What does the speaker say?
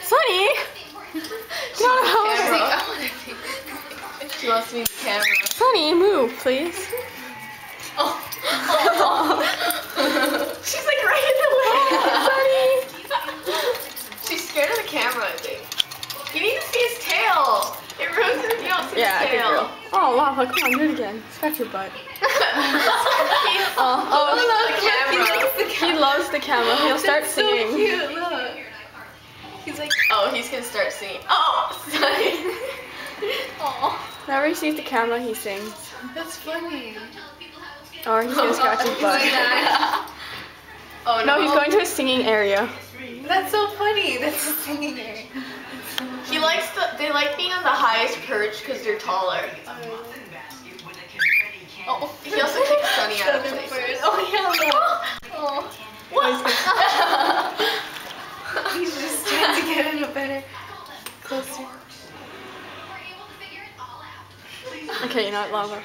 Sunny! No. She wants to be the camera. Sunny, move, please. Oh. She's like right in the way. Sunny! She's scared of the camera, I think. You need to see his tail. It ruins it if you don't see his tail. Oh, Lava, come on, do it again. Scratch your butt. He loves the camera. He'll start singing. So cute, look. He's like, oh, he's gonna start singing. Oh, Sunny. Oh. Whenever he sees the camera, he sings. That's funny. Or he's gonna scratch his butt. Oh No, he's going to his singing area. That's so funny. That's a singing area. They like being on the highest perch because they're taller. Oh, he also kicks Sunny out of place. Oh yeah. Oh. What? He's just trying to get in a better, closer. Okay, you know what, Lava?